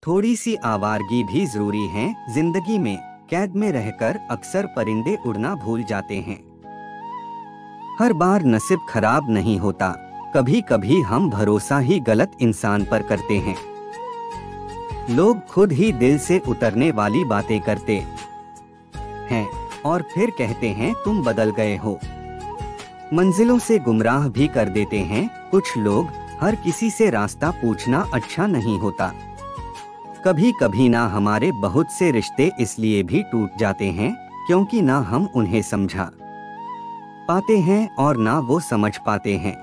थोड़ी सी आवारगी भी जरूरी है जिंदगी में। कैद में रहकर अक्सर परिंदे उड़ना भूल जाते हैं। हर बार नसीब खराब नहीं होता, कभी कभी हम भरोसा ही गलत इंसान पर करते हैं। लोग खुद ही दिल से उतरने वाली बातें करते हैं और फिर कहते हैं तुम बदल गए हो। मंजिलों से गुमराह भी कर देते हैं कुछ लोग। हर किसी से रास्ता पूछना अच्छा नहीं होता। कभी कभी ना हमारे बहुत से रिश्ते इसलिए भी टूट जाते हैं क्योंकि ना हम उन्हें समझा पाते हैं और ना वो समझ पाते हैं।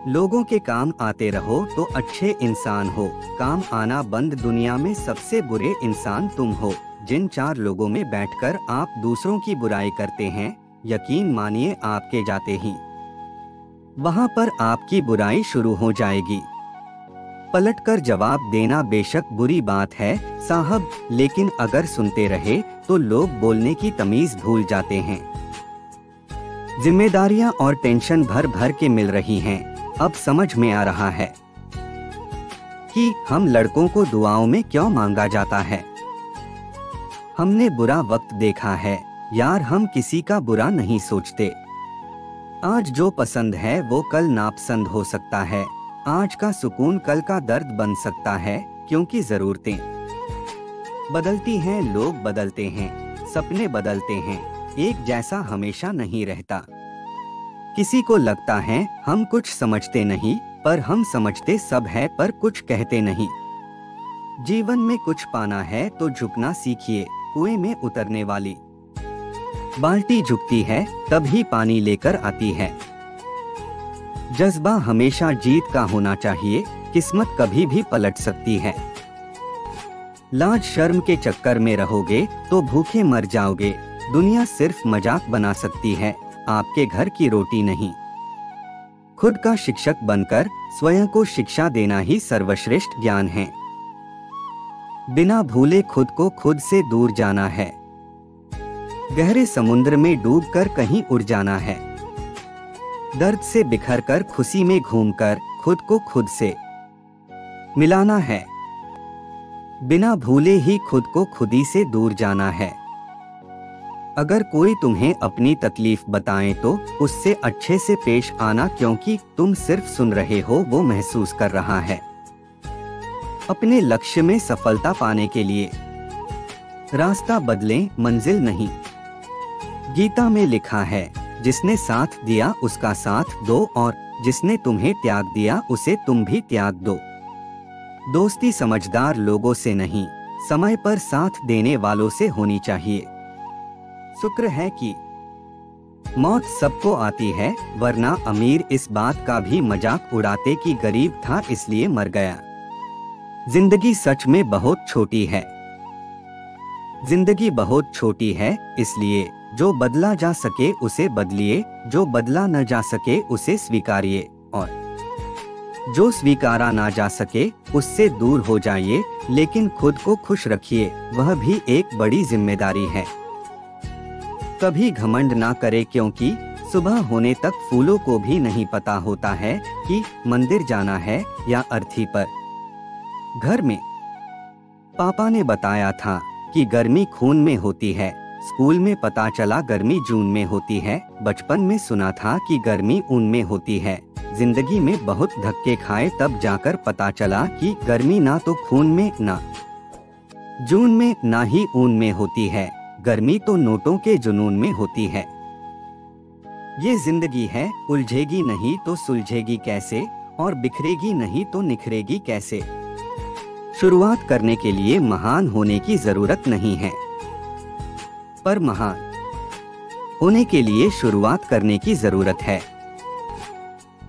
लोगों के काम आते रहो तो अच्छे इंसान हो, काम आना बंद दुनिया में सबसे बुरे इंसान तुम हो। जिन 4 लोगों में बैठकर आप दूसरों की बुराई करते हैं, यकीन मानिए आपके जाते ही वहां पर आपकी बुराई शुरू हो जाएगी। पलटकर जवाब देना बेशक बुरी बात है साहब, लेकिन अगर सुनते रहे तो लोग बोलने की तमीज भूल जाते हैं। जिम्मेदारियां और टेंशन भर भर के मिल रही हैं। अब समझ में आ रहा है कि हम लड़कों को दुआओं में क्यों मांगा जाता है। हमने बुरा वक्त देखा है यार, हम किसी का बुरा नहीं सोचते। आज जो पसंद है वो कल नापसंद हो सकता है। आज का सुकून कल का दर्द बन सकता है, क्योंकि जरूरतें बदलती हैं, लोग बदलते हैं, सपने बदलते हैं। एक जैसा हमेशा नहीं रहता। किसी को लगता है हम कुछ समझते नहीं, पर हम समझते सब है पर कुछ कहते नहीं। जीवन में कुछ पाना है तो झुकना सीखिए। कुएं में उतरने वाली बाल्टी झुकती है तभी पानी लेकर आती है। जज्बा हमेशा जीत का होना चाहिए, किस्मत कभी भी पलट सकती है। लाज शर्म के चक्कर में रहोगे तो भूखे मर जाओगे। दुनिया सिर्फ मजाक बना सकती है, आपके घर की रोटी नहीं। खुद का शिक्षक बनकर स्वयं को शिक्षा देना ही सर्वश्रेष्ठ ज्ञान है। बिना भूले खुद को खुद से दूर जाना है। गहरे समुद्र में डूबकर कहीं उड़ जाना है। दर्द से बिखरकर खुशी में घूमकर खुद को खुद से मिलाना है। बिना भूले ही खुद को खुदी से दूर जाना है। अगर कोई तुम्हें अपनी तकलीफ बताए तो उससे अच्छे से पेश आना, क्योंकि तुम सिर्फ सुन रहे हो, वो महसूस कर रहा है। अपने लक्ष्य में सफलता पाने के लिए रास्ता बदलें, मंजिल नहीं। गीता में लिखा है, जिसने साथ दिया उसका साथ दो और जिसने तुम्हें त्याग दिया उसे तुम भी त्याग दो। दोस्ती समझदार लोगों से नहीं, समय पर साथ देने वालों से होनी चाहिए। शुक्र है कि मौत सबको आती है, वरना अमीर इस बात का भी मजाक उड़ाते कि गरीब था इसलिए मर गया। जिंदगी सच में बहुत छोटी है। जिंदगी बहुत छोटी है, इसलिए जो बदला जा सके उसे बदलिए, जो बदला न जा सके उसे स्वीकारिए और जो स्वीकारा ना जा सके उससे दूर हो जाइए। लेकिन खुद को खुश रखिए, वह भी एक बड़ी जिम्मेदारी है। कभी घमंड ना करे, क्योंकि सुबह होने तक फूलों को भी नहीं पता होता है कि मंदिर जाना है या अर्थी पर। घर में पापा ने बताया था कि गर्मी खून में होती है। स्कूल में पता चला गर्मी जून में होती है। बचपन में सुना था कि गर्मी ऊन में होती है। जिंदगी में बहुत धक्के खाए तब जाकर पता चला कि गर्मी ना तो खून में, ना जून में, ना ही ऊन में होती है। गर्मी तो नोटों के जुनून में होती है। ये जिंदगी है, उलझेगी नहीं तो सुलझेगी कैसे, और बिखरेगी नहीं तो निखरेगी कैसे। शुरुआत करने के लिए महान होने की जरूरत नहीं है, पर महान होने के लिए शुरुआत करने की जरूरत है।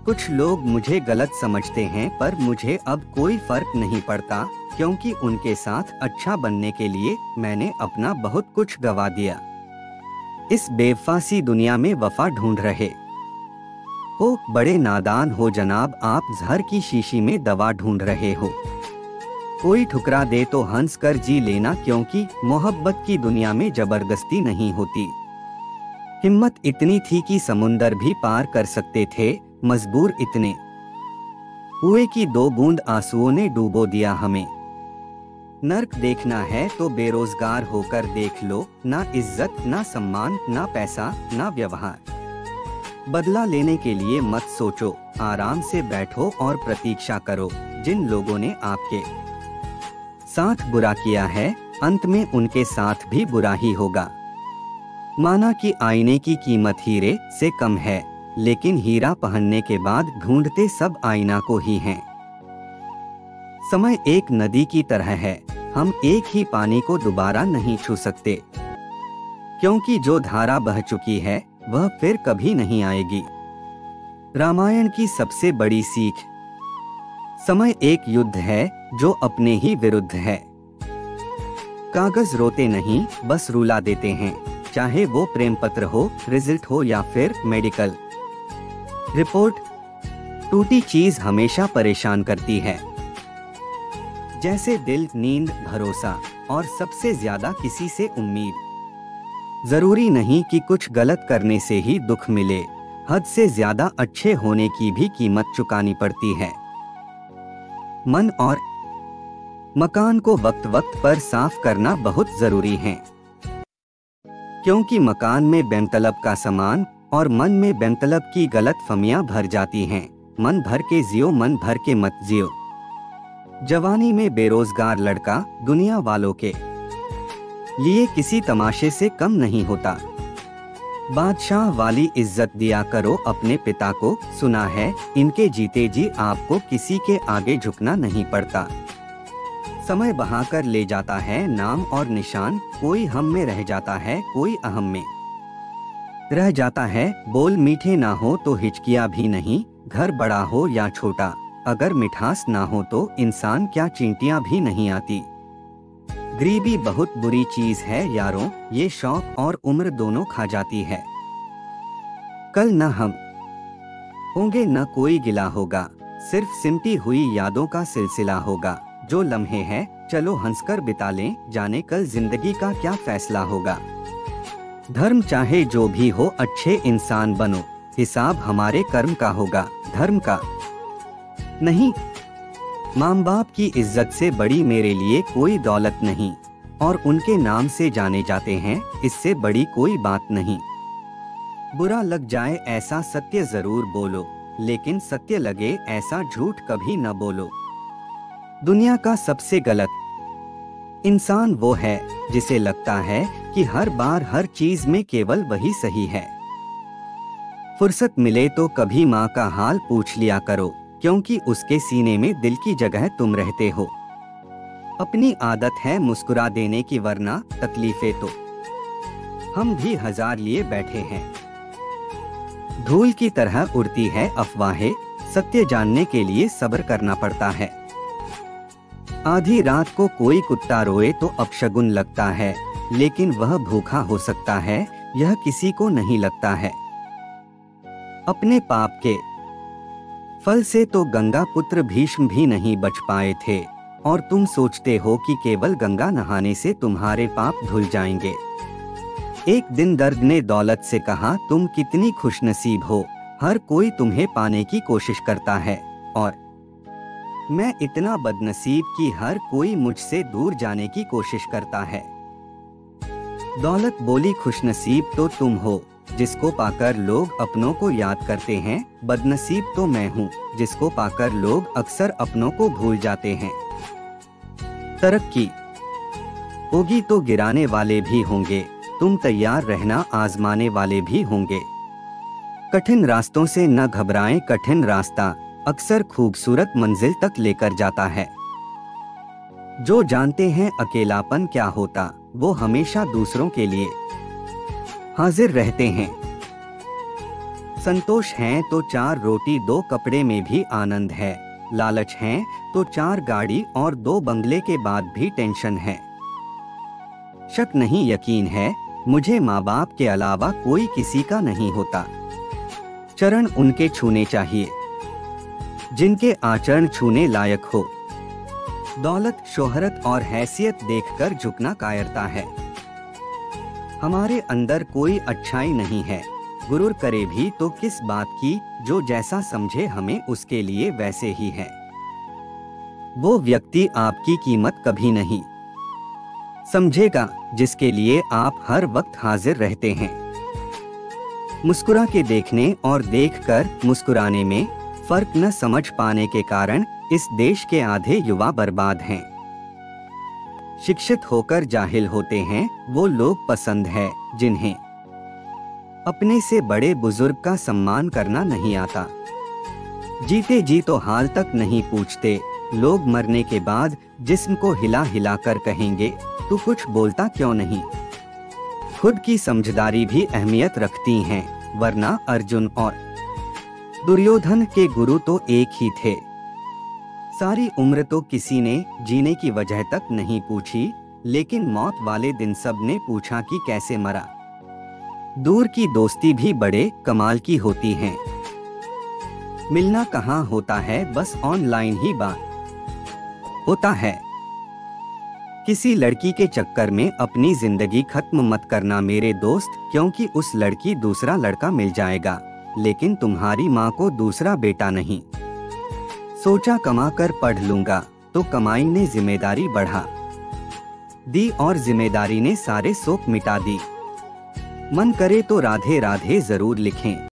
कुछ लोग मुझे गलत समझते हैं, पर मुझे अब कोई फर्क नहीं पड़ता, क्योंकि उनके साथ अच्छा बनने के लिए मैंने अपना बहुत कुछ गवा दिया। इस बेवफासी दुनिया में वफा ढूंढ रहे हो, बड़े नादान हो जनाब, आप जहर की शीशी में दवा ढूंढ रहे हो। कोई ठुकरा दे तो हंस कर जी लेना, क्योंकि मोहब्बत की दुनिया में जबरदस्ती नहीं होती। हिम्मत इतनी थी कि समुंदर भी पार कर सकते थे, मजबूर इतने हुए कि 2 बूंद आंसुओं ने डूबो दिया हमें। नर्क देखना है तो बेरोजगार होकर देख लो, ना इज्जत, ना सम्मान, ना पैसा, ना व्यवहार। बदला लेने के लिए मत सोचो, आराम से बैठो और प्रतीक्षा करो। जिन लोगों ने आपके साथ बुरा किया है, अंत में उनके साथ भी बुरा ही होगा। माना कि आईने की कीमत हीरे से कम है, लेकिन हीरा पहनने के बाद ढूंढते सब आईना को ही हैं। समय एक नदी की तरह है, हम एक ही पानी को दोबारा नहीं छू सकते, क्योंकि जो धारा बह चुकी है वह फिर कभी नहीं आएगी। रामायण की सबसे बड़ी सीख, समय एक युद्ध है जो अपने ही विरुद्ध है। कागज रोते नहीं, बस रुला देते हैं, चाहे वो प्रेम पत्र हो, रिजल्ट हो या फिर मेडिकल रिपोर्ट। टूटी चीज हमेशा परेशान करती है, जैसे दिल, नींद, भरोसा और सबसे ज्यादा किसी से उम्मीद। जरूरी नहीं कि कुछ गलत करने से ही दुख मिले, हद से ज्यादा अच्छे होने की भी कीमत चुकानी पड़ती है। मन और मकान को वक्त वक्त पर साफ करना बहुत जरूरी है, क्योंकि मकान में बेमतलब का सामान और मन में बेमतलब की गलतफहमियां भर जाती हैं। मन भर के जियो, मन भर के मत जियो। जवानी में बेरोजगार लड़का दुनिया वालों के लिए किसी तमाशे से कम नहीं होता। बादशाह वाली इज्जत दिया करो अपने पिता को, सुना है इनके जीते जी आपको किसी के आगे झुकना नहीं पड़ता। समय बहाकर ले जाता है नाम और निशान, कोई हम में रह जाता है, कोई अहम में रह जाता है। बोल मीठे ना हो तो हिचकिया भी नहीं, घर बड़ा हो या छोटा, अगर मिठास ना हो तो इंसान क्या चींटियां भी नहीं आती। गरीबी बहुत बुरी चीज है यारों, ये शौक और उम्र दोनों खा जाती है। कल न हम होंगे न कोई गिला होगा, सिर्फ सिमटी हुई यादों का सिलसिला होगा। जो लम्हे हैं चलो हंसकर बिता लें, जाने कल जिंदगी का क्या फैसला होगा। धर्म चाहे जो भी हो, अच्छे इंसान बनो, हिसाब हमारे कर्म का होगा, धर्म का नहीं। माँ बाप की इज्जत से बड़ी मेरे लिए कोई दौलत नहीं, और उनके नाम से जाने जाते हैं, इससे बड़ी कोई बात नहीं। बुरा लग जाए ऐसा सत्य जरूर बोलो, लेकिन सत्य लगे ऐसा झूठ कभी न बोलो। दुनिया का सबसे गलत इंसान वो है जिसे लगता है कि हर बार हर चीज में केवल वही सही है। फुर्सत मिले तो कभी माँ का हाल पूछ लिया करो, क्योंकि उसके सीने में दिल की जगह तुम रहते हो। अपनी आदत है मुस्कुरा देने की, वरना तकलीफें तो हम भी हजार लिए बैठे हैं। धूल की तरह उड़ती है अफवाहें, सत्य जानने के लिए सब्र करना पड़ता है। आधी रात को कोई कुत्ता रोए तो अपशगुन लगता है, लेकिन वह भूखा हो सकता है, यह किसी को नहीं लगता है। अपने पाप के फल से तो गंगा पुत्र भीष्म भी नहीं बच पाए थे, और तुम सोचते हो कि केवल गंगा नहाने से तुम्हारे पाप धुल जाएंगे। एक दिन दर्द ने दौलत से कहा, तुम कितनी खुशनसीब हो, हर कोई तुम्हें पाने की कोशिश करता है, और मैं इतना बदनसीब कि हर कोई मुझसे दूर जाने की कोशिश करता है। दौलत बोली, खुशनसीब तो तुम हो जिसको पाकर लोग अपनों को याद करते हैं, बदनसीब तो मैं हूँ जिसको पाकर लोग अक्सर अपनों को भूल जाते हैं। तरक्की होगी तो गिराने वाले भी होंगे, तुम तैयार रहना, आजमाने वाले भी होंगे। कठिन रास्तों से न घबराएं, कठिन रास्ता अक्सर खूबसूरत मंजिल तक लेकर जाता है। जो जानते हैं अकेलापन क्या होता, वो हमेशा दूसरों के लिए हाजिर रहते हैं। संतोष है तो 4 रोटी 2 कपड़े में भी आनंद है, लालच है तो 4 गाड़ी और 2 बंगले के बाद भी टेंशन है। शक नहीं यकीन है, मुझे माँ बाप के अलावा कोई किसी का नहीं होता। चरण उनके छूने चाहिए जिनके आचरण छूने लायक हो। दौलत, शोहरत और हैसियत देखकर झुकना कायरता है। हमारे अंदर कोई अच्छाई नहीं है, गुरूर करे भी तो किस बात की, जो जैसा समझे हमें उसके लिए वैसे ही है। वो व्यक्ति आपकी कीमत कभी नहीं समझेगा जिसके लिए आप हर वक्त हाजिर रहते हैं। मुस्कुरा के देखने और देखकर मुस्कुराने में फर्क न समझ पाने के कारण इस देश के आधे युवा बर्बाद हैं। शिक्षित होकर जाहिल होते हैं वो लोग पसंद है जिन्हें अपने से बड़े बुजुर्ग का सम्मान करना नहीं आता। जीते जी तो हाल तक नहीं पूछते, लोग मरने के बाद जिस्म को हिला हिला कर कहेंगे तू कुछ बोलता क्यों नहीं। खुद की समझदारी भी अहमियत रखती हैं, वरना अर्जुन और दुर्योधन के गुरु तो एक ही थे। सारी उम्र तो किसी ने जीने की वजह तक नहीं पूछी, लेकिन मौत वाले दिन सब ने पूछा कि कैसे मरा। दूर की दोस्ती भी बड़े कमाल की होती है। मिलना कहाँ होता है, बस ऑनलाइन ही बात होता है। किसी लड़की के चक्कर में अपनी जिंदगी खत्म मत करना मेरे दोस्त, क्योंकि उस लड़की दूसरा लड़का मिल जाएगा, लेकिन तुम्हारी माँ को दूसरा बेटा नहीं। सोचा कमा कर पढ़ लूंगा, तो कमाई ने जिम्मेदारी बढ़ा दी और जिम्मेदारी ने सारे शोक मिटा दी। मन करे तो राधे राधे जरूर लिखें।